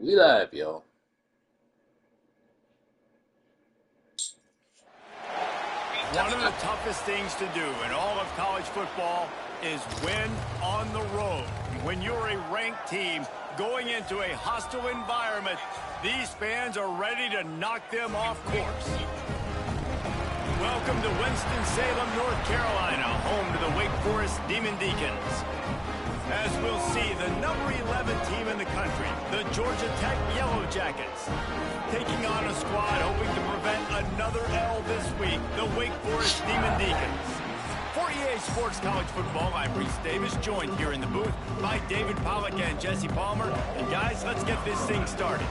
We live, y'all. One of the toughest things to do in all of college football is win on the road. When you're a ranked team going into a hostile environment, these fans are ready to knock them off course. Welcome to Winston-Salem, North Carolina, home to the Wake Forest Demon Deacons. As we'll see, the number 11 team in the country, the Georgia Tech Yellow Jackets, taking on a squad hoping to prevent another L this week, the Wake Forest Demon Deacons. For EA Sports College Football, I'm Reese Davis, joined here in the booth by David Pollack and Jesse Palmer. And guys, let's get this thing started.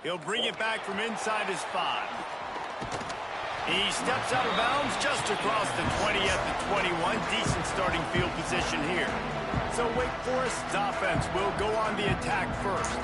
He'll bring it back from inside his 5. He steps out of bounds just across the 20 at the 21. Decent starting field position here. So Wake Forest's offense will go on the attack first.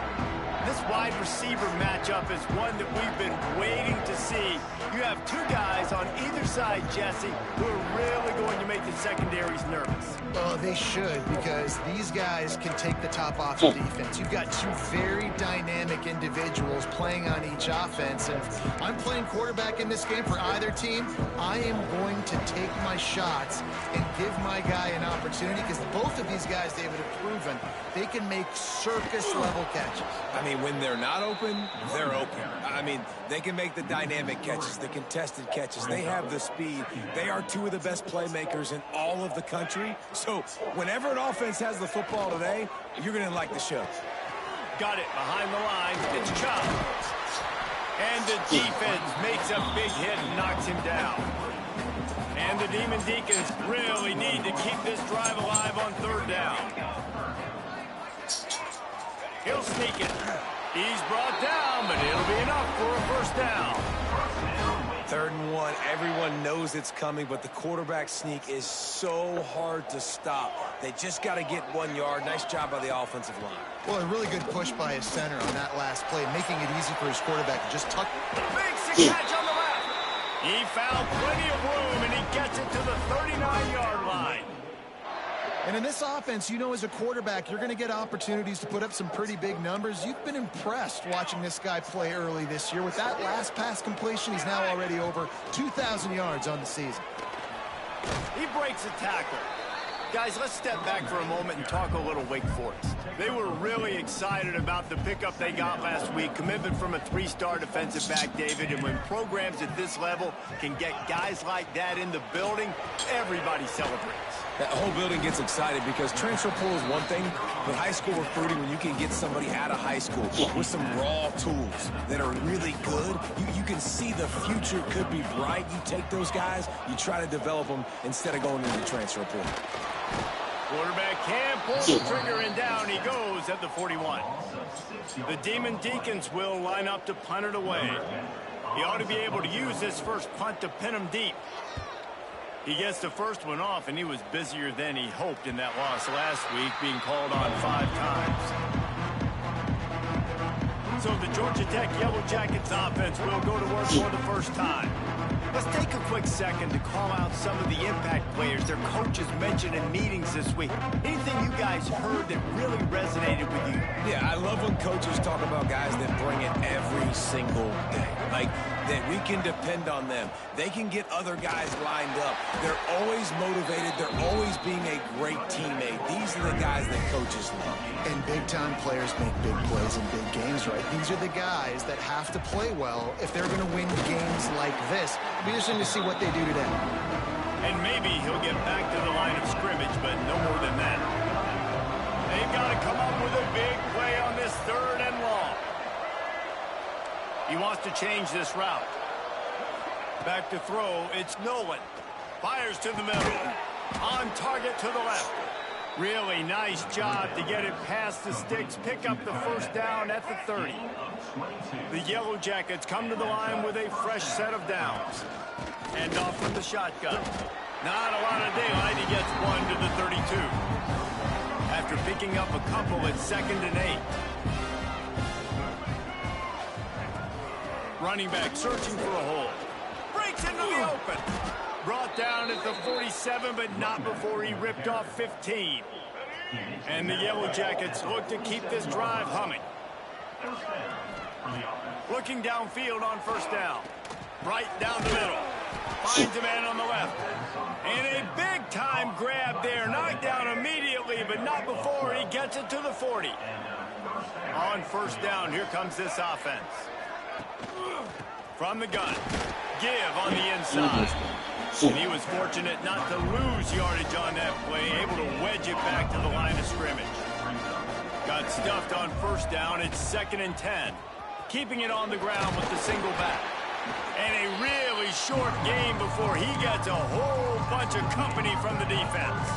This wide receiver matchup is one that we've been waiting to see. You have two guys on either side, Jesse, who are really going to make the secondaries nervous. Well, they should, because these guys can take the top off the defense. You've got two very dynamic individuals playing on each offense, and if I'm playing quarterback in this game for either team, I am going to take my shots and give my guy an opportunity, because both of these guys, David, have proven they can make circus-level catches. I mean, when they're not open, they're open. I mean, they can make the dynamic catches, the contested catches. They have the speed. They are two of the best playmakers in all of the country. So whenever an offense has the football today, you're going to like the show. Got it behind the line. It's chopped. And the defense makes a big hit and knocks him down. And the Demon Deacons really need to keep this drive alive on third down. He'll sneak it. He's brought down, but it'll be enough for a first down. 3rd and 1. Everyone knows it's coming, but the quarterback sneak is so hard to stop. They just got to get 1 yard. Nice job by the offensive line. Well, a really good push by his center on that last play, making it easy for his quarterback to just tuck. Makes the catch on the left. He found plenty of room, and he gets it to the 39-yard line. And in this offense, you know, as a quarterback, you're going to get opportunities to put up some pretty big numbers. You've been impressed watching this guy play early this year. With that last pass completion, he's now already over 2,000 yards on the season. He breaks a tackle. Guys, let's step back for a moment and talk a little Wake Forest. They were really excited about the pickup they got last week. Commitment from a 3-star defensive back, David. And when programs at this level can get guys like that in the building, everybody celebrates. That whole building gets excited because transfer portal is one thing, but high school recruiting, when you can get somebody out of high school with some raw tools that are really good, you can see the future could be bright. You take those guys, you try to develop them instead of going into the transfer portal. Quarterback can pull the trigger, and down he goes at the 41. The Demon Deacons will line up to punt it away. He ought to be able to use this first punt to pin him deep. He gets the first one off, and he was busier than he hoped in that loss last week, being called on 5 times. So the Georgia Tech Yellow Jackets offense will go to work for the first time. Let's take a quick second to call out some of the impact players their coaches mentioned in meetings this week. Anything you guys heard that really resonated with you? Yeah, I love when coaches talk about guys that bring it every single day. Like, that we can depend on them. They can get other guys lined up. They're always motivated. They're always being a great teammate. These are the guys that coaches love. And big-time players make big plays in big games, right? These are the guys that have to play well if they're going to win games like this. It'll be interesting to see what they do today. And maybe he'll get back to the line of scrimmage, but no more than that. They've got to come up with a big play on this 3rd and long. He wants to change this route. Back to throw, it's Nolan. Fires to the middle. On target to the left. Really nice job to get it past the sticks. Pick up the first down at the 30. The Yellow Jackets come to the line with a fresh set of downs. And off from the shotgun. Not a lot of daylight. He gets one to the 32. After picking up a couple at 2nd and 8. Running back searching for a hole. Breaks into the open. Brought down at the 47, but not before he ripped off 15. And the Yellow Jackets look to keep this drive humming. Looking downfield on first down. Right down the middle. Finds a man on the left. And a big-time grab there. Knocked down immediately, but not before he gets it to the 40. On first down, here comes this offense. From the gun. Give on the inside. And he was fortunate not to lose yardage on that play, able to wedge it back to the line of scrimmage. Got stuffed on first down. It's 2nd and 10. Keeping it on the ground with the single back. And a really short game before he gets a whole bunch of company from the defense.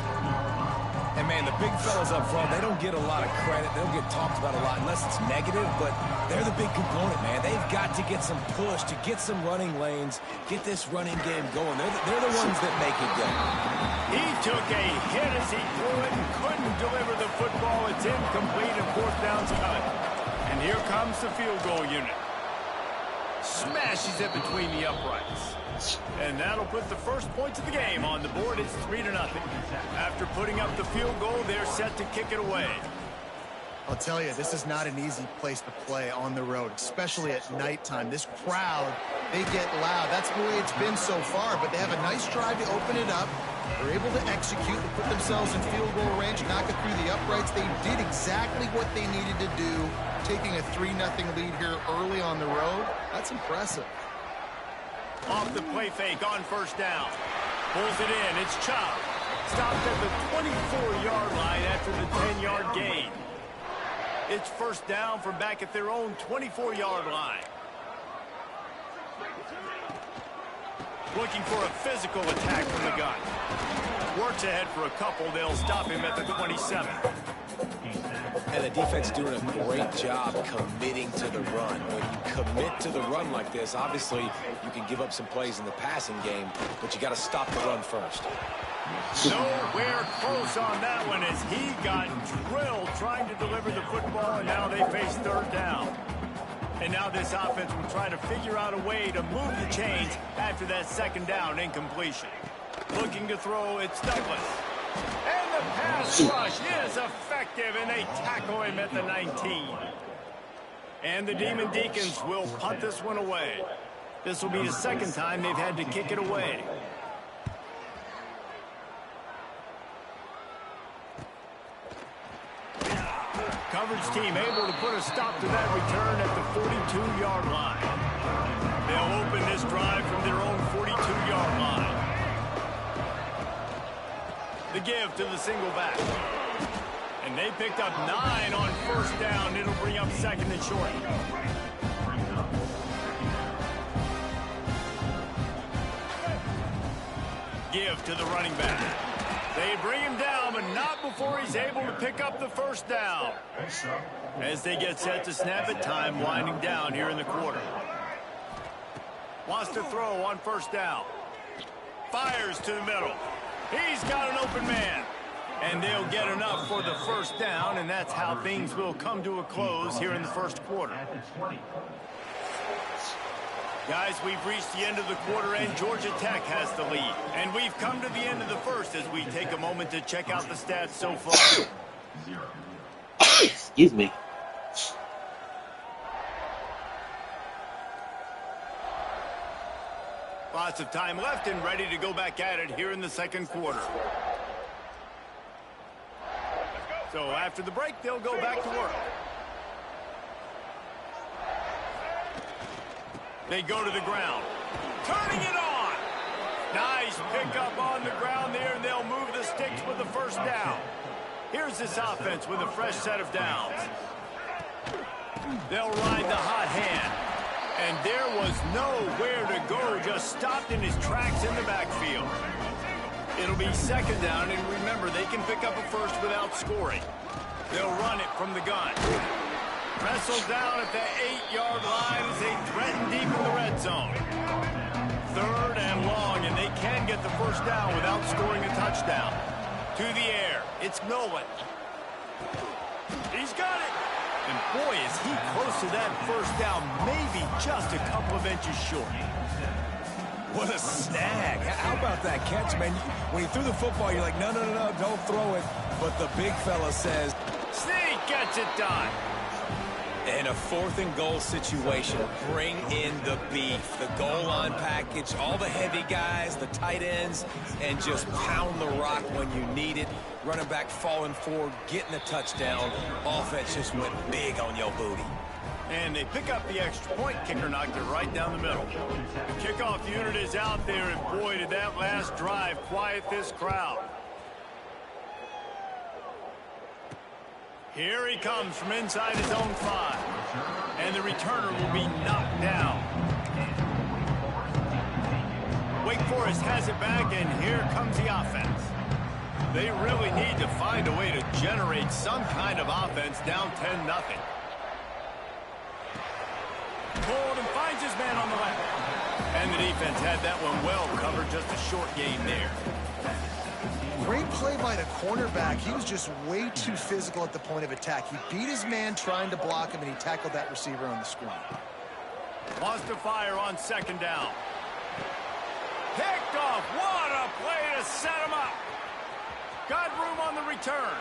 And, man, the big fellas up front, they don't get a lot of credit. They don't get talked about a lot unless it's negative, but they're the big component, man. They've got to get some push, to get some running lanes, get this running game going. They're the ones that make it go. He took a hit as he threw it and couldn't deliver the football. It's incomplete and 4th down's cut. And here comes the field goal unit. Smashes it between the uprights. And that'll put the first points of the game on the board. It's 3-0. After putting up the field goal, they're set to kick it away. I'll tell you, this is not an easy place to play on the road, especially at nighttime. This crowd, they get loud. That's the way it's been so far, but they have a nice drive to open it up. They're able to execute and put themselves in field goal range, knock it through the uprights. They did exactly what they needed to do, taking a 3-0 lead here early on the road. That's impressive. Off the play fake on first down. Pulls it in. It's Chop. Stopped at the 24-yard line after the 10-yard gain. It's first down from back at their own 24-yard line. Looking for a physical attack from the gun. Works ahead for a couple. They'll stop him at the 27. And the defense doing a great job committing to the run. When you commit to the run like this, obviously you can give up some plays in the passing game, but you got to stop the run first. Nowhere close on that one as he got drilled trying to deliver the football, and now they face 3rd down. And now this offense will try to figure out a way to move the chains after that 2nd down incompletion. Looking to throw, it's Douglas. And the pass rush is effective, and they tackle him at the 19. And the Demon Deacons will punt this one away. This will be the 2nd time they've had to kick it away. Coverage team able to put a stop to that return at the 42-yard line. They'll open this drive from their own 42-yard line. The give to the single back. And they picked up 9 on first down. It'll bring up 2nd and short. Give to the running back. They bring him down, but not before he's able to pick up the first down. As they get set to snap it, time winding down here in the quarter. Wants to throw on first down. Fires to the middle. He's got an open man. And they'll get enough for the first down, and that's how things will come to a close here in the first quarter. Guys, we've reached the end of the quarter, and Georgia Tech has the lead. And we've come to the end of the first as we take a moment to check out the stats so far. Excuse me. Lots of time left and ready to go back at it here in the second quarter. So after the break, they'll go back to work. They go to the ground. Turning it on. Nice pickup on the ground there, and they'll move the sticks with the first down. Here's this offense with a fresh set of downs. They'll ride the hot hand. And there was nowhere to go, just stopped in his tracks in the backfield. It'll be second down, and remember, they can pick up a first without scoring. They'll run it from the gun. Wrestled down at the 8-yard line as they threaten deep in the red zone. Third and long, and they can get the first down without scoring a touchdown. To the air, it's Nolan. He's got it. And boy, is he close to that first down, maybe just a couple of inches short. What a snag. How about that catch, man? When he threw the football, you're like, no, don't throw it. But the big fella says, Sneak gets it done. in a 4th and goal situation, bring in the beef, the goal line package, all the heavy guys, the tight ends, and just pound the rock when you need it. Running back falling forward, getting the touchdown. Offense just went big on your booty. And they pick up the extra point. Kicker knocked it right down the middle. The kickoff unit is out there, and boy, did that last drive quiet this crowd. Here he comes from inside his own 5. And the returner will be knocked down. Wake Forest has it back, and here comes the offense. They really need to find a way to generate some kind of offense down 10-0. Pulled and finds his man on the left. And the defense had that one well covered, just a short gain there. Great play by the cornerback. He was just way too physical at the point of attack. He beat his man trying to block him, and he tackled that receiver on the screen. Wants to fire on 2nd down. Picked off. What a play to set him up. Got room on the return.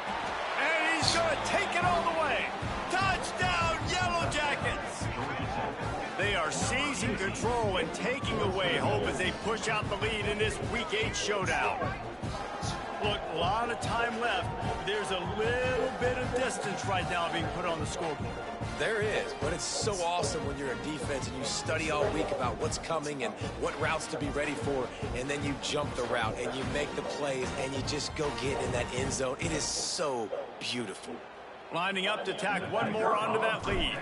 And he's going to take it all the way. Touchdown, Yellow Jackets. They are seizing control and taking away hope as they push out the lead in this Week 8 showdown. Look, a lot of time left. There's a little bit of distance right now being put on the scoreboard. There is, but it's so awesome when you're a defense and you study all week about what's coming and what routes to be ready for, and then you jump the route and you make the plays and you just go get in that end zone. It is so beautiful. Lining up to tack one more onto that lead.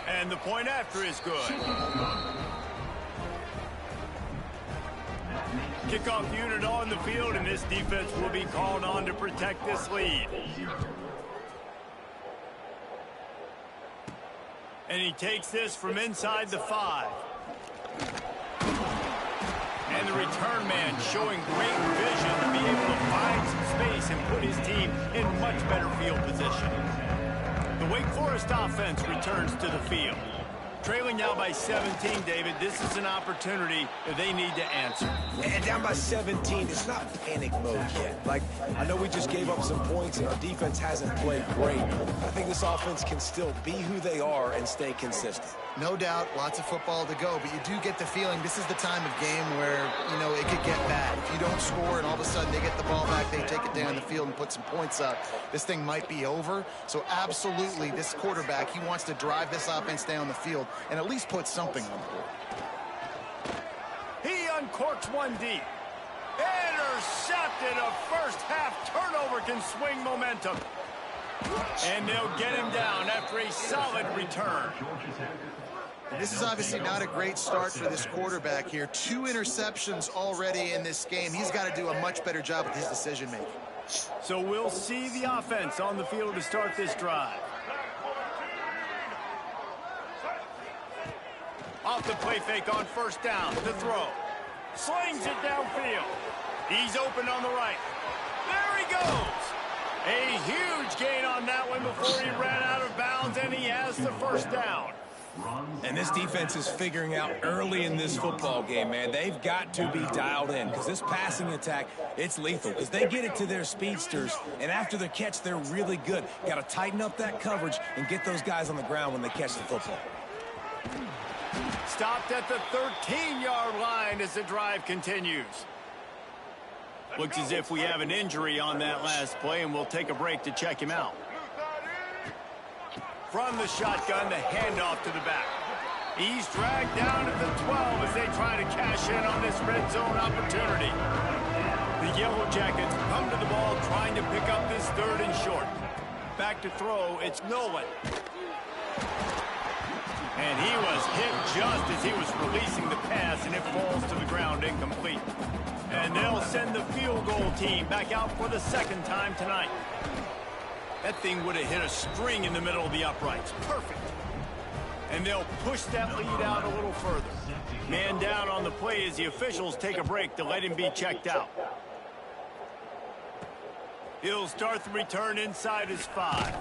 And the point after is good. Kickoff unit on the field, and this defense will be called on to protect this lead. And he takes this from inside the 5. And the return man showing great vision to be able to find some space and put his team in much better field position. The Wake Forest offense returns to the field. Trailing now by 17, David. This is an opportunity that they need to answer. And down by 17, it's not panic mode yet. Like, I know we just gave up some points and our defense hasn't played great. I think this offense can still be who they are and stay consistent. No doubt, lots of football to go, but you do get the feeling this is the time of game where, you know, it could get bad. If you don't score and all of a sudden they get the ball back, they take it down the field and put some points up, this thing might be over. So absolutely, this quarterback, he wants to drive this offense down the field and at least put something on the board. He uncorks one deep. Intercepted. A first-half turnover can swing momentum. And they'll get him down after a solid return. This is obviously not a great start for this quarterback here. 2 interceptions already in this game. He's got to do a much better job with his decision-making. So we'll see the offense on the field to start this drive. Off the play fake on 1st down. The throw. Slings it downfield. He's open on the right. There he goes. A huge gain on that one before he ran out of bounds, and he has the 1st down. And this defense is figuring out early in this football game, man. They've got to be dialed in because this passing attack, it's lethal because they get it to their speedsters, and after the catch, they're really good. Got to tighten up that coverage and get those guys on the ground when they catch the football. Stopped at the 13-yard line as the drive continues. Looks as if we have an injury on that last play, and we'll take a break to check him out. From the shotgun, the handoff to the back. He's dragged down at the 12 as they try to cash in on this red zone opportunity. The Yellow Jackets come to the ball trying to pick up this 3rd and short. Back to throw, it's Nolan. And he was hit just as he was releasing the pass, and it falls to the ground incomplete. And they'll send the field goal team back out for the 2nd time tonight. That thing would have hit a string in the middle of the uprights. Perfect. And they'll push that lead out a little further. Man down on the play as the officials take a break to let him be checked out. He'll start the return inside his 5.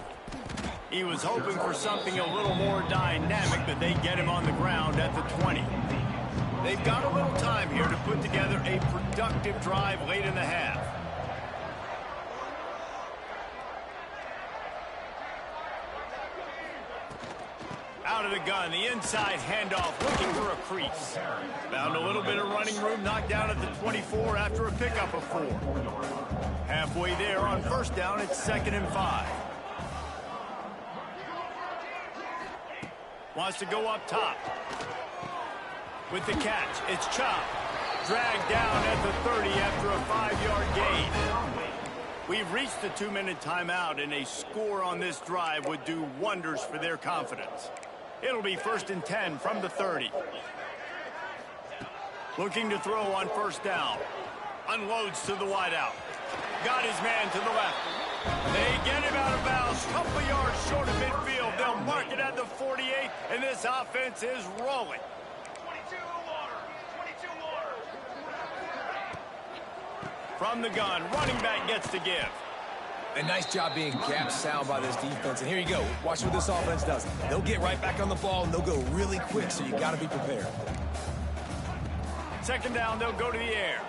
He was hoping for something a little more dynamic, but they get him on the ground at the 20. They've got a little time here to put together a productive drive late in the half. Out of the gun, the inside handoff, looking for a crease. Found a little bit of running room, knocked down at the 24 after a pickup of 4. Halfway there on first down, it's 2nd and 5. Wants to go up top. With the catch, it's Chop. Dragged down at the 30 after a 5-yard gain. We've reached the 2-minute timeout, and a score on this drive would do wonders for their confidence. It'll be 1st and 10 from the 30. Looking to throw on first down. Unloads to the wideout. Got his man to the left. They get him out of bounds. Couple yards short of midfield. They'll mark it at the 48, and this offense is rolling. From the gun, running back gets to give. A nice job being gap sound by this defense. And here you go. Watch what this offense does. They'll get right back on the ball, and they'll go really quick, so you got to be prepared. 2nd down, they'll go to the air.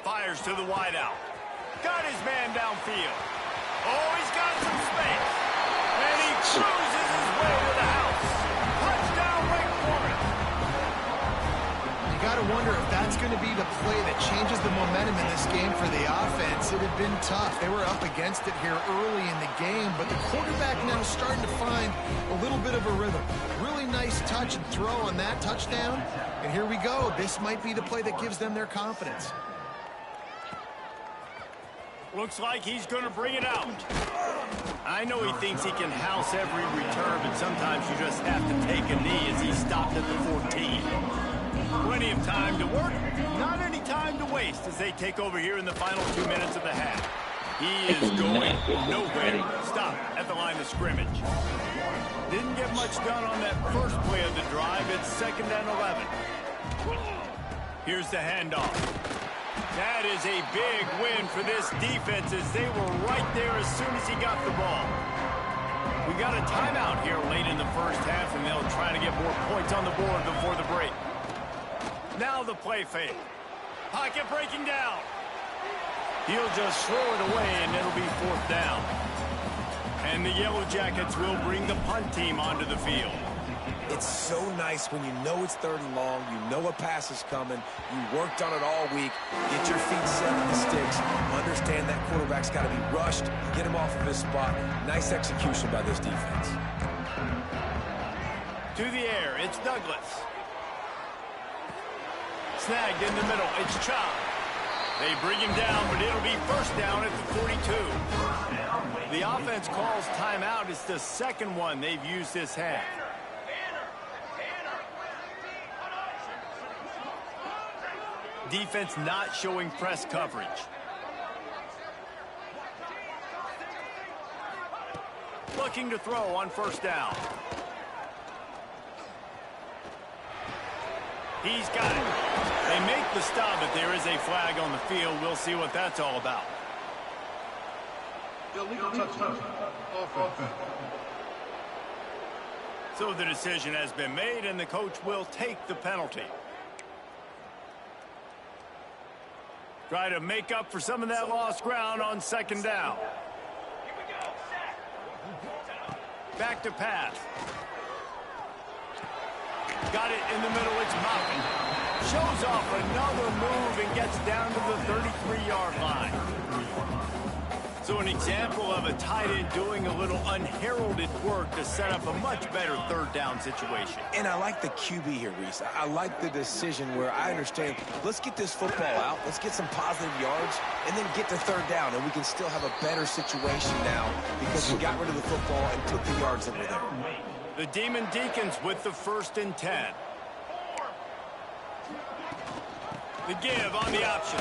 Fires to the wideout. Got his man downfield. Oh, he's got some space. And he cruises his way to the house. Touchdown, Wake Forest. You got to wonder if that's going to be the play that changes the momentum in this game for the offense. It had been tough. They were up against it here early in the game, but the quarterback now starting to find a little bit of a rhythm. Really nice touch and throw on that touchdown. And here we go. This might be the play that gives them their confidence. Looks like he's going to bring it out. I know he thinks he can house every return, but sometimes you just have to take a knee as he stopped at the 14. Plenty of time to work, not any time to waste as they take over here in the final 2 minutes of the half. He is going nowhere. Stop at the line of scrimmage. Didn't get much done on that first play of the drive. It's 2nd and 11. Here's the handoff. That is a big win for this defense as they were right there as soon as he got the ball. We got a timeout here late in the first half, and they'll try to get more points on the board before the break. Now the play fake. Pocket breaking down. He'll just throw it away, and it'll be 4th down. And the Yellow Jackets will bring the punt team onto the field. It's so nice when you know it's 3rd and long, you know a pass is coming, you worked on it all week, get your feet set in the sticks, understand that quarterback's got to be rushed, get him off of his spot. Nice execution by this defense. To the air, it's Douglas. Snagged in the middle, it's Chop. They bring him down, but it'll be 1st down at the 42. The offense calls timeout. It's the 2nd one they've used this half. Defense not showing press coverage. Looking to throw on first down. He's got it. They make the stop, but there is a flag on the field. We'll see what that's all about. So the decision has been made, and the coach will take the penalty. Try to make up for some of that lost ground on 2nd down. Back to pass. Got it in the middle, it's Moffitt. Shows off another move and gets down to the 33-yard line. So an example of a tight end doing a little unheralded work to set up a much better 3rd down situation. And I like the QB here, Reese. I like the decision where I understand, let's get this football out, let's get some positive yards, and then get to 3rd down, and we can still have a better situation now because we got rid of the football and took the yards that were there. The Demon Deacons with the 1st and 10. The give on the option.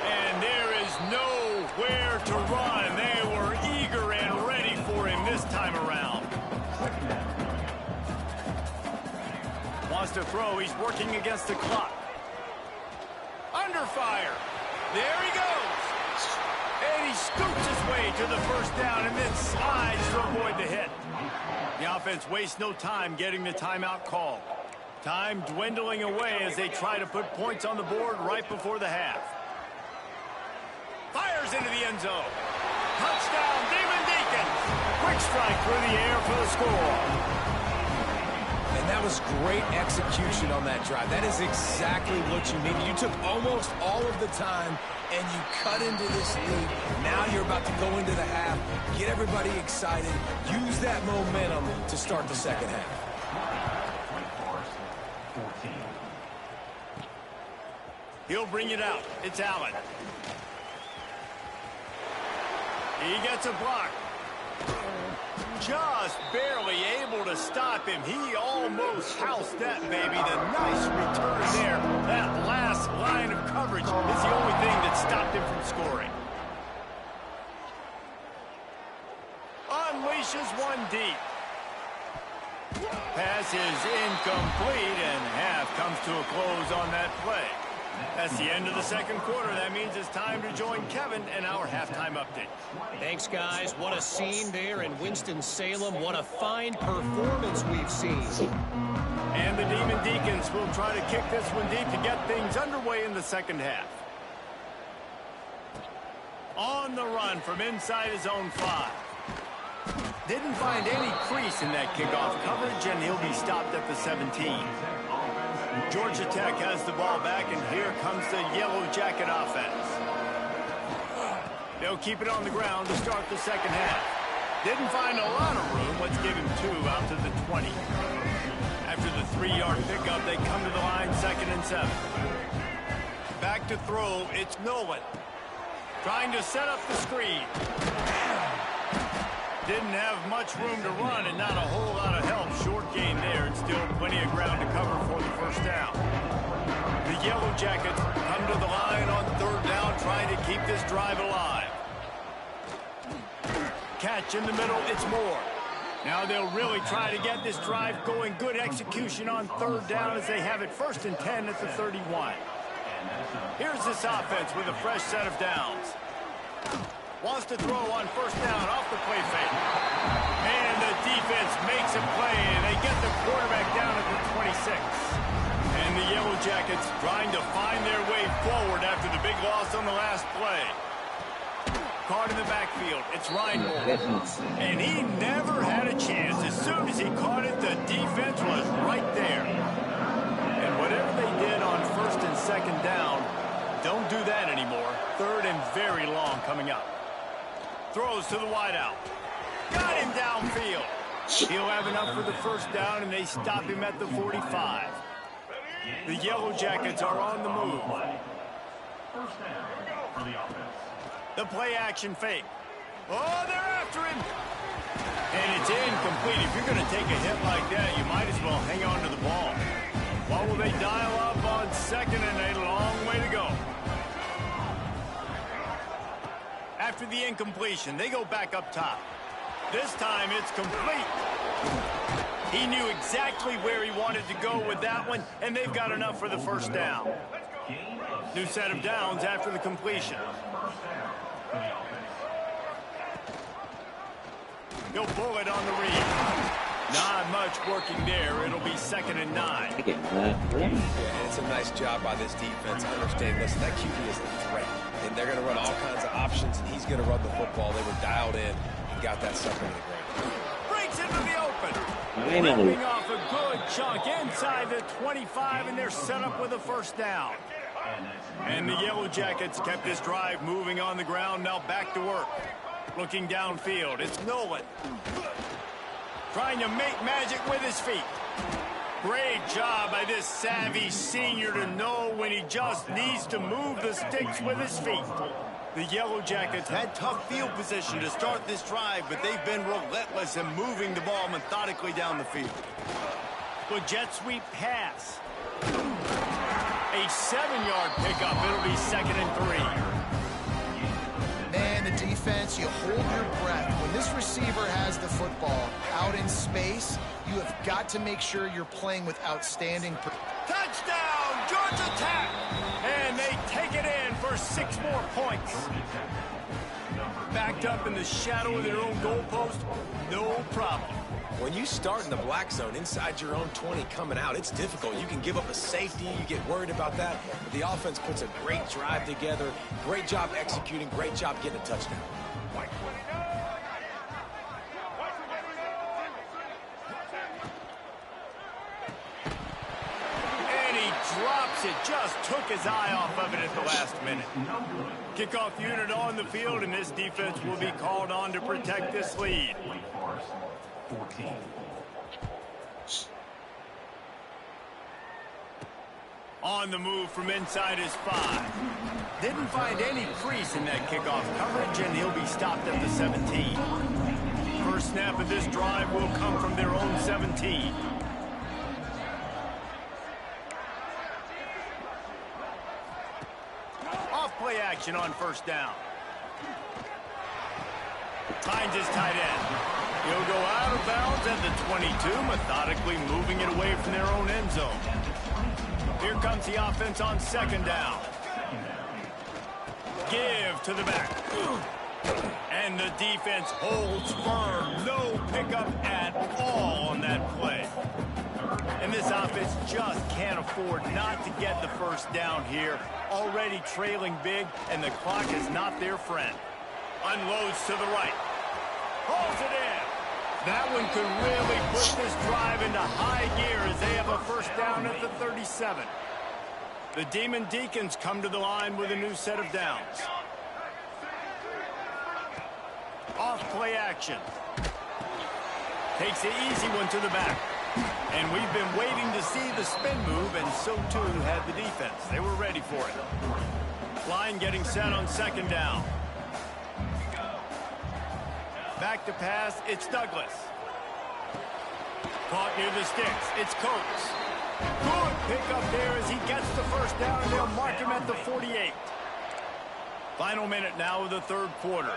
And there is nowhere to run. They were eager and ready for him this time around. Wants to throw. He's working against the clock. Under fire. There he goes. And he scoots his way to the 1st down and then slides to avoid the hit. The offense wastes no time getting the timeout called. Time dwindling away as they try to put points on the board right before the half. Fires into the end zone. Touchdown, Demon Deacons. Quick strike through the air for the score. And that was great execution on that drive. That is exactly what you needed. You took almost all of the time, and you cut into this lead. Now you're about to go into the half, get everybody excited, use that momentum to start the second half. He'll bring it out. It's Allen. He gets a block. Just barely able to stop him. He almost housed that baby. The nice return there. That last line of coverage is the only thing that stopped him from scoring. Unleashes one deep. Pass is incomplete, and half comes to a close on that play. That's the end of the second quarter. That means it's time to join Kevin and our halftime update. Thanks, guys. What a scene there in Winston-Salem. What a fine performance we've seen. And the Demon Deacons will try to kick this one deep to get things underway in the second half. On the run from inside his own 5. Didn't find any crease in that kickoff coverage, and he'll be stopped at the 17. Georgia Tech has the ball back, and here comes the Yellow Jacket offense. They'll keep it on the ground to start the second half. Didn't find a lot of room. Let's give him 2 out to the 20. After the 3-yard pickup, they come to the line, 2nd and 7. Back to throw, it's Nolan. Trying to set up the screen. Didn't have much room to run and not a whole lot of help. Short gain there and still plenty of ground to cover for the first down. The Yellow Jackets come to the line on 3rd down, trying to keep this drive alive. Catch in the middle, it's Moore. Now they'll really try to get this drive going. Good execution on 3rd down as they have it 1st and 10 at the 31. Here's this offense with a fresh set of downs. Wants to throw on 1st down off the play fake. And the defense makes a play, and they get the quarterback down at the 26. And the Yellow Jackets trying to find their way forward after the big loss on the last play. Caught in the backfield. It's Reinbold. And he never had a chance. As soon as he caught it, the defense was right there. And whatever they did on 1st and 2nd down, don't do that anymore. 3rd and very long coming up. Throws to the wideout. Got him downfield. He'll have enough for the 1st down, and they stop him at the 45. The Yellow Jackets are on the move. The play action fake. Oh, they're after him. And it's incomplete. If you're going to take a hit like that, you might as well hang on to the ball. What will they dial up on 2nd and a long way to go? After the incompletion, they go back up top. This time it's complete. He knew exactly where he wanted to go with that one, and they've got enough for the 1st down. New set of downs after the completion. He'll pull it on the read. Not much working there. It'll be 2nd and 9. Yeah, it's a nice job by this defense. I understand, listen, that QB is a threat. And they're going to run all kinds of options, and he's going to run the football. They were dialed in and got that sucker in the ground. Breaks into the open. Ripping off a good chunk inside the 25, and they're set up with a 1st down. And the Yellow Jackets kept this drive moving on the ground. Now back to work. Looking downfield, it's Nolan. Trying to make magic with his feet. Great job by this savvy senior to know when he just needs to move the sticks with his feet. The Yellow Jackets had tough field position to start this drive, but they've been relentless in moving the ball methodically down the field. Good jet sweep pass. A 7-yard pickup. It'll be 2nd and 3. Man, the defense, you hold your breath. When this receiver has the football out in space, you have got to make sure you're playing with outstanding... Touchdown, Georgia Tech! And they take it in for 6 more points. Backed up in the shadow of their own goalpost, no problem. When you start in the black zone inside your own 20 coming out, it's difficult. You can give up a safety. You get worried about that. But the offense puts a great drive together. Great job executing. Great job getting a touchdown. And he drops it. Just took his eye off of it at the last minute. Kickoff unit on the field, and this defense will be called on to protect this lead. 14. On the move from inside his 5. Didn't find any crease in that kickoff coverage, and he'll be stopped at the 17. First snap of this drive will come from their own 17. Off play action on first down. Finds his tight end. He'll go out of bounds at the 22, methodically moving it away from their own end zone. Here comes the offense on second down. Give to the back. And the defense holds firm. No pickup at all on that play. And this offense just can't afford not to get the first down here. Already trailing big, and the clock is not their friend. Unloads to the right. Pulls it in. That one could really put this drive into high gear as they have a first down at the 37. The Demon Deacons come to the line with a new set of downs. Off play action. Takes the easy one to the back. And we've been waiting to see the spin move, and so too had the defense. They were ready for it. Line getting set on second down. Back to pass, it's Douglas. Caught near the sticks, it's Coates. Good pickup there as he gets the first down, and they'll mark him at the 48. Final minute now of the third quarter.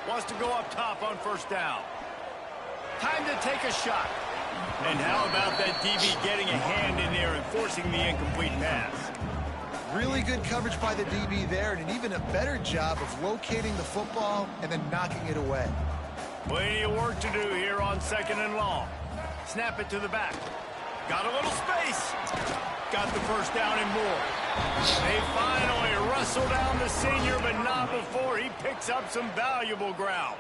Wants to go up top on first down. Time to take a shot. And how about that DB getting a hand in there and forcing the incomplete pass? Really good coverage by the DB there, and an even a better job of locating the football and then knocking it away. Plenty of work to do here on second and long. Snap it to the back. Got a little space. Got the first down and more. They finally wrestle down the senior, but not before he picks up some valuable ground.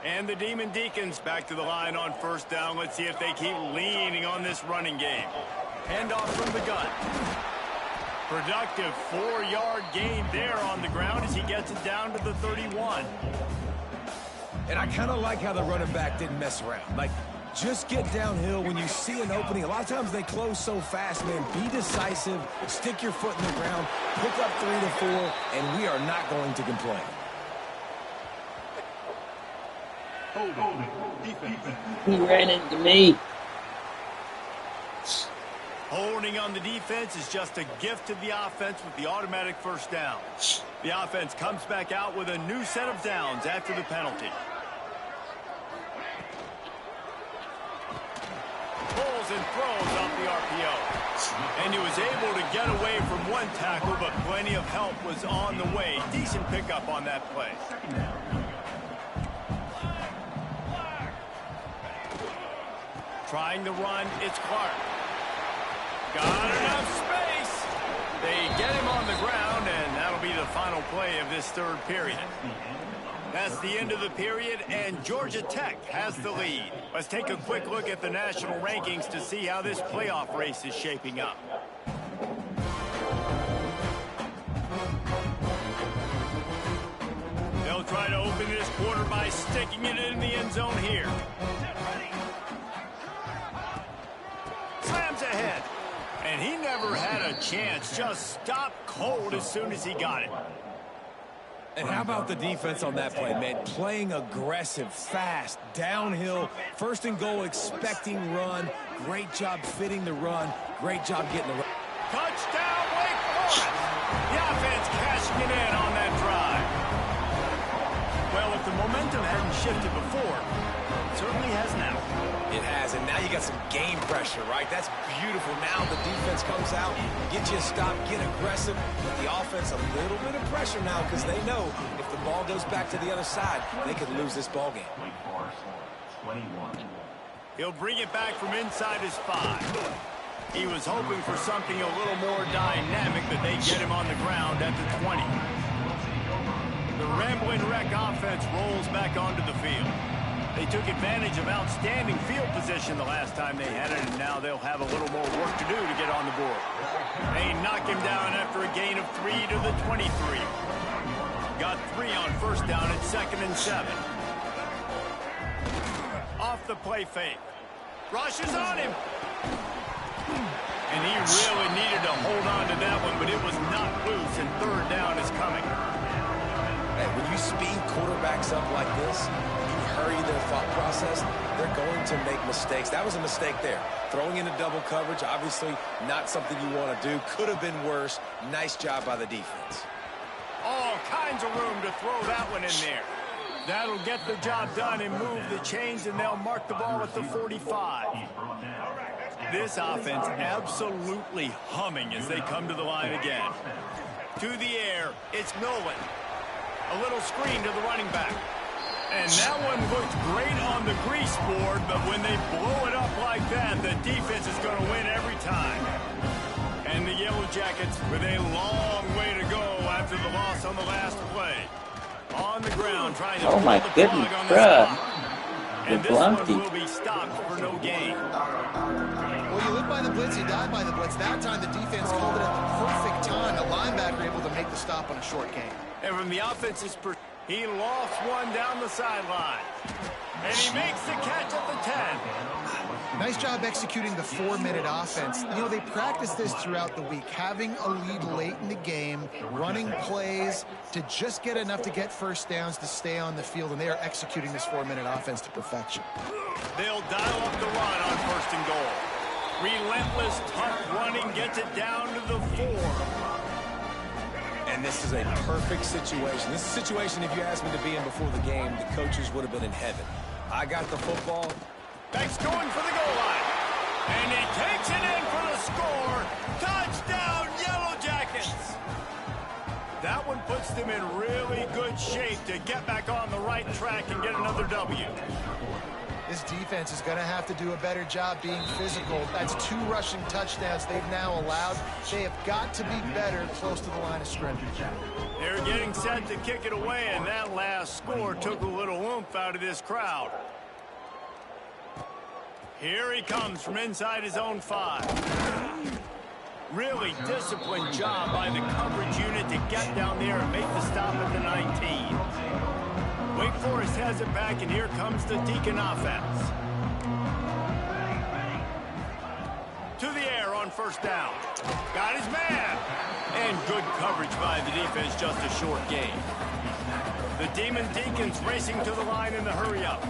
And the Demon Deacons back to the line on first down. Let's see if they keep leaning on this running game. Handoff from the gun. Productive 4-yard gain there on the ground as he gets it down to the 31. And I kind of like how the running back didn't mess around. Like, just get downhill when you see an opening. A lot of times they close so fast, man. Be decisive, stick your foot in the ground, pick up 3 to 4, and we are not going to complain. He ran into me. Holding on the defense is just a gift to the offense with the automatic first down. The offense comes back out with a new set of downs after the penalty. Pulls and throws off the RPO. And he was able to get away from one tackle, but plenty of help was on the way. Decent pickup on that play. Trying to run, it's Clark. Got enough space. They get him on the ground, and that'll be the final play of this third period. That's the end of the period, and Georgia Tech has the lead. Let's take a quick look at the national rankings to see how this playoff race is shaping up. They'll try to open this quarter by sticking it in the end zone here. Slams ahead. And he never had a chance. Just stopped cold as soon as he got it. And how about the defense on that play, man? Playing aggressive, fast, downhill, first and goal, expecting run. Great job fitting the run. Great job getting the run. Touchdown, Wake Forest. The offense cashing it in on that drive. Well, if the momentum hadn't shifted before, certainly has now. It has, and now you got some game pressure, right? That's beautiful. Now the defense comes out, get you a stop, get aggressive. The offense a little bit of pressure now because they know if the ball goes back to the other side, they could lose this ball game. He'll bring it back from inside his 5. He was hoping for something a little more dynamic, but they get him on the ground at the 20. The Ramblin' Wreck offense rolls back onto the field. They took advantage of outstanding field position the last time they had it, and now they'll have a little more work to do to get on the board. They knock him down after a gain of 3 to the 23. Got 3 on first down at 2nd and 7. Off the play fake. Rushes on him. And he really needed to hold on to that one, but it was not loose, and 3rd down is coming. Hey, when you speed quarterbacks up like this, you hurry their thought process, they're going to make mistakes. That was a mistake there. Throwing into double coverage, obviously not something you want to do. Could have been worse. Nice job by the defense. All kinds of room to throw that one in there. That'll get the job done and move the chains, and they'll mark the ball at the 45. This offense absolutely humming as they come to the line again. To the air, it's Nolan. A little screen to the running back. And that one looked great on the grease board, but when they blow it up like that, the defense is going to win every time. And the Yellow Jackets with a long way to go after the loss on the last play. On the ground, trying to Oh my pull the goodness, plug on bruh. this. And this one will be stopped for no gain. Well, you live by the blitz, you die by the blitz. That time the defense called it at the perfect time. The linebacker able to make the stop on a short gain. And from the offense's perspective, he lost one down the sideline. And he makes the catch at the 10. Nice job executing the 4-minute offense. You know, they practice this throughout the week, having a lead late in the game, running plays to just get enough to get first downs to stay on the field, and they are executing this 4-minute offense to perfection. They'll dial up the run on 1st and goal. Relentless, tough running gets it down to the 4. And this is a perfect situation. This is a situation, if you asked me to be in before the game, the coaches would have been in heaven. I got the football. Beck's going for the goal line. And he takes it in for the score. Touchdown, Yellow Jackets. That one puts them in really good shape to get back on the right track and get another W. This defense is going to have to do a better job being physical. That's 2 rushing touchdowns they've now allowed. They have got to be better close to the line of scrimmage. They're getting set to kick it away, and that last score took a little oomph out of this crowd. Here he comes from inside his own 5. Really disciplined job by the coverage unit to get down there and make the stop at the 19. Wake Forest has it back, and here comes the Deacon offense. To the air on 1st down. Got his man. And good coverage by the defense, just a short gain. The Demon Deacons racing to the line in the hurry-up.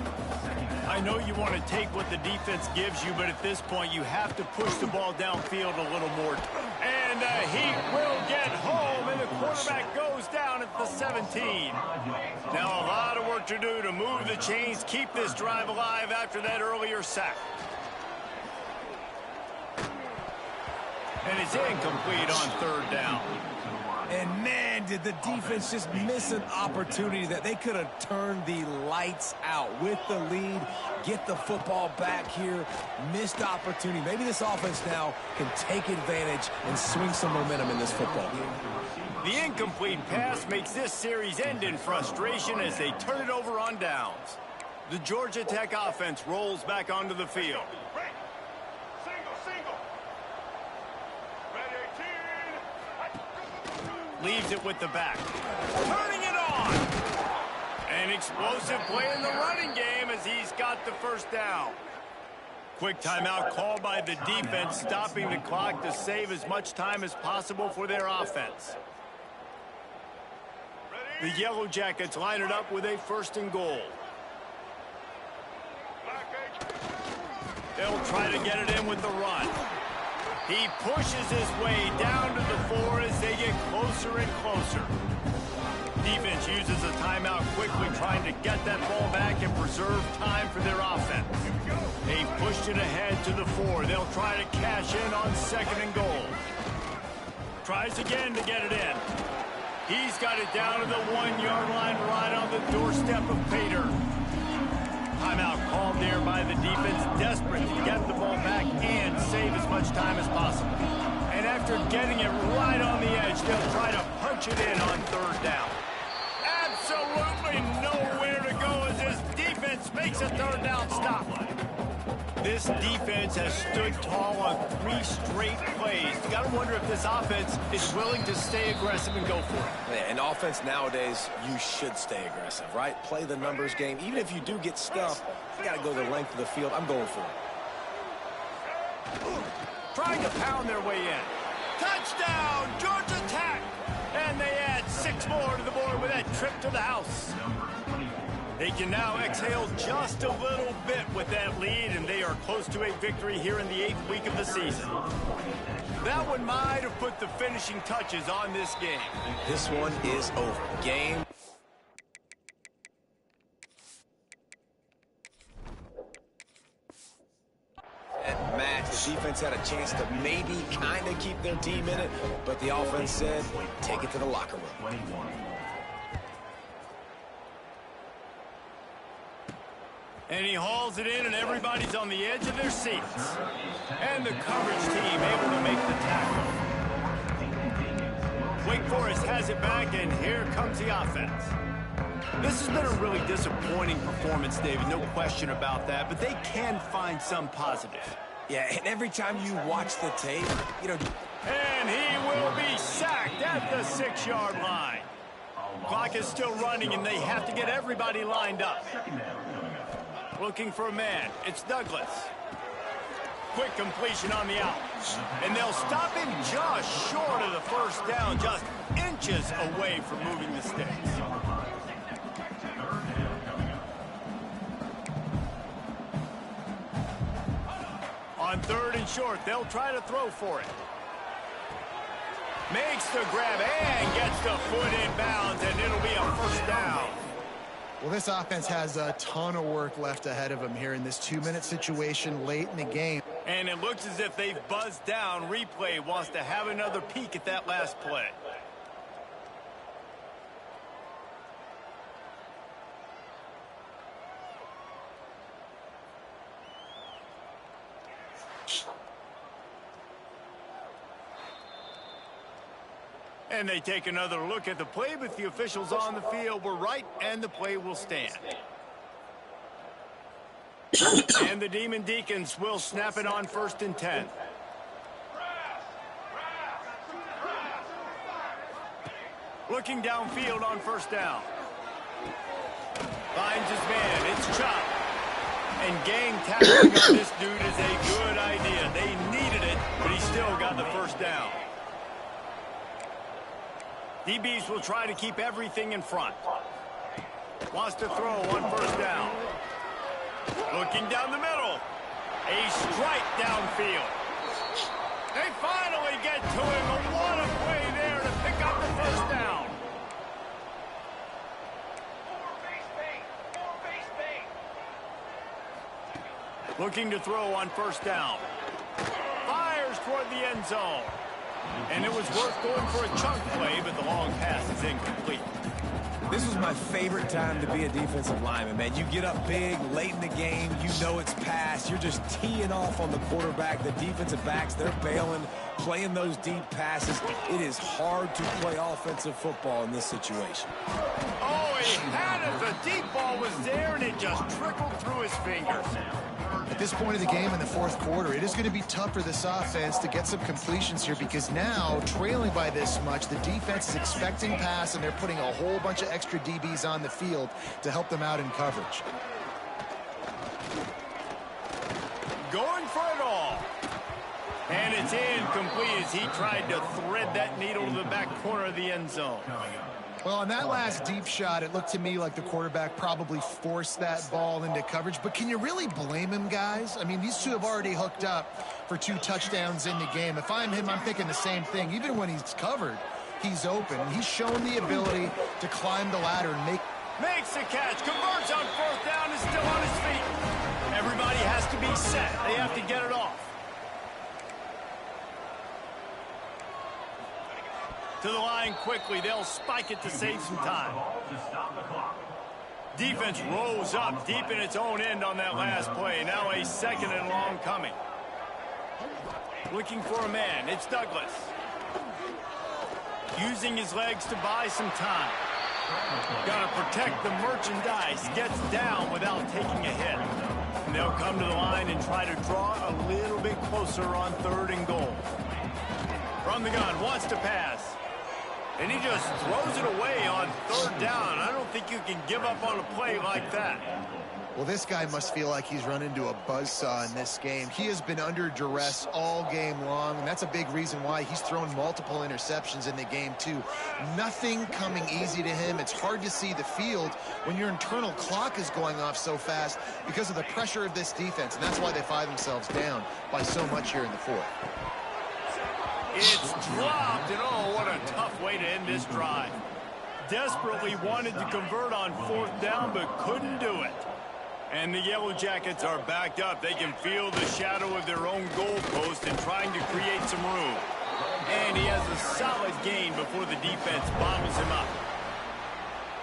I know you want to take what the defense gives you, but at this point you have to push the ball downfield a little more. And the Heat will get home, and the quarterback goes down at the 17. Now a lot of work to do to move the chains, keep this drive alive after that earlier sack. And it's incomplete on 3rd down. And man, did the defense just miss an opportunity that they could have turned the lights out with the lead, get the football back here, missed opportunity. Maybe this offense now can take advantage and swing some momentum in this football game. The incomplete pass makes this series end in frustration as they turn it over on downs. The Georgia Tech offense rolls back onto the field. Leaves it with the back. Turning it on. An explosive play in the running game as he's got the 1st down. Quick timeout called by the defense, stopping the clock to save as much time as possible for their offense. The Yellow Jackets line it up with a 1st and goal. They'll try to get it in with the run. He pushes his way down to the 4 as they get closer and closer. Defense uses a timeout quickly, trying to get that ball back and preserve time for their offense. They pushed it ahead to the 4. They'll try to cash in on 2nd and goal. Tries again to get it in. He's got it down to the 1-yard line, right on the doorstep of Pater. Timeout called there by the defense, desperate to get the ball back and save as much time as possible. And after getting it right on the edge, they'll try to punch it in on 3rd down. Absolutely nowhere to go as this defense makes a 3rd down stop. This defense has stood tall on 3 straight plays. You got to wonder if this offense is willing to stay aggressive and go for it. Yeah, in offense nowadays, you should stay aggressive, right? Play the numbers game. Even if you do get stuffed, you got to go the length of the field. I'm going for it. Trying to pound their way in. Touchdown, Georgia Tech! And they add 6 more to the board with that trip to the house. They can now exhale just a little bit with that lead, and they are close to a victory here in the 8th week of the season. That one might have put the finishing touches on this game. This one is over. Game. At match, the defense had a chance to maybe kind of keep their team in it, but the offense said, take it to the locker room. And he hauls it in, and everybody's on the edge of their seats. And the coverage team able to make the tackle. Wake Forest has it back, and here comes the offense. This has been a really disappointing performance, David, no question about that, but they can find some positive. Yeah, and every time you watch the tape, you know... And he will be sacked at the 6-yard line. Clock is still running, and they have to get everybody lined up. Looking for a man. It's Douglas. Quick completion on the out. And they'll stop him just short of the 1st down, just inches away from moving the sticks. On 3rd and short, they'll try to throw for it. Makes the grab and gets the foot in bounds, and it'll be a 1st down. Well, this offense has a ton of work left ahead of them here in this 2-minute situation late in the game. And it looks as if they've buzzed down. Replay wants to have another peek at that last play. And they take another look at the play, but the officials on the field were right, and the play will stand. And the Demon Deacons will snap it on 1st and 10. Looking downfield on 1st down. Finds his man. It's Chop. And gang tackling on this dude is a good idea. They needed it, but he still got the 1st down. DBs will try to keep everything in front. Wants to throw on 1st down. Looking down the middle. A strike downfield. They finally get to him. What a play there to pick up the 1st down. Looking to throw on 1st down. Fires toward the end zone. And it was worth going for a chunk play, but the long pass is incomplete. This was my favorite time to be a defensive lineman, man. You get up big, late in the game, you know it's past. You're just teeing off on the quarterback. The defensive backs, they're bailing, playing those deep passes. It is hard to play offensive football in this situation. Oh, he had it. The deep ball was there, and it just trickled through his fingers. At this point of the game in the 4th quarter, it is going to be tough for this offense to get some completions here because now, trailing by this much, the defense is expecting pass, and they're putting a whole bunch of extra DBs on the field to help them out in coverage. Going for it all. And it's incomplete as he tried to thread that needle to the back corner of the end zone. Well, on that last deep shot, it looked to me like the quarterback probably forced that ball into coverage. But can you really blame him, guys? I mean, these two have already hooked up for 2 touchdowns in the game. If I'm him, I'm thinking the same thing. Even when he's covered, he's open. And he's shown the ability to climb the ladder and Makes the catch, converts on 4th down, is still on his feet. Everybody has to be set. They have to get it off. To the line quickly. They'll spike it to save some time. Defense rose up deep in its own end on that last play. Now a 2nd and long coming. Looking for a man. It's Douglas. Using his legs to buy some time. Got to protect the merchandise. Gets down without taking a hit. And they'll come to the line and try to draw a little bit closer on 3rd and goal. From the gun, wants to pass. And he just throws it away on 3rd down. I don't think you can give up on a play like that. Well, this guy must feel like he's run into a buzzsaw in this game. He has been under duress all game long, and that's a big reason why he's thrown multiple interceptions in the game, too. Nothing coming easy to him. It's hard to see the field when your internal clock is going off so fast because of the pressure of this defense, and that's why they find themselves down by so much here in the 4th. It's dropped, and oh, what a tough way to end this drive. Desperately wanted to convert on 4th down, but couldn't do it. And the Yellow Jackets are backed up. They can feel the shadow of their own goalpost and trying to create some room. And he has a solid gain before the defense bottles him up.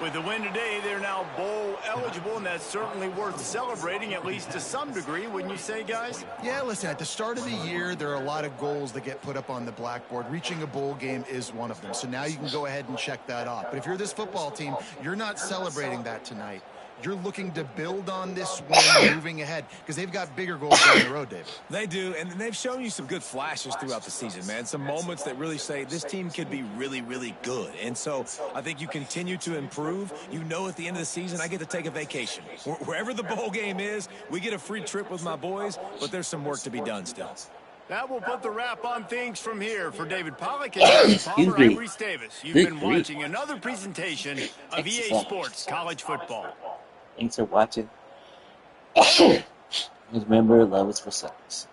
With the win today, they're now bowl eligible, and that's certainly worth celebrating, at least to some degree, wouldn't you say, guys? Yeah, listen, at the start of the year, there are a lot of goals that get put up on the blackboard. Reaching a bowl game is one of them. So now you can go ahead and check that off. But if you're this football team, you're not celebrating that tonight. You're looking to build on this win moving ahead because they've got bigger goals down the road, David. They do, and they've shown you some good flashes throughout the season, man. Some moments that really say this team could be really, really good. And so I think you continue to improve. You know at the end of the season, I get to take a vacation. Wherever the bowl game is, we get a free trip with my boys, but there's some work to be done still. That will put the wrap on things from here. For David Pollack and Palmer, I'm Reese Davis. You've been watching another presentation of EA Sports College Football. Thanks for watching. Remember, love is for suckers.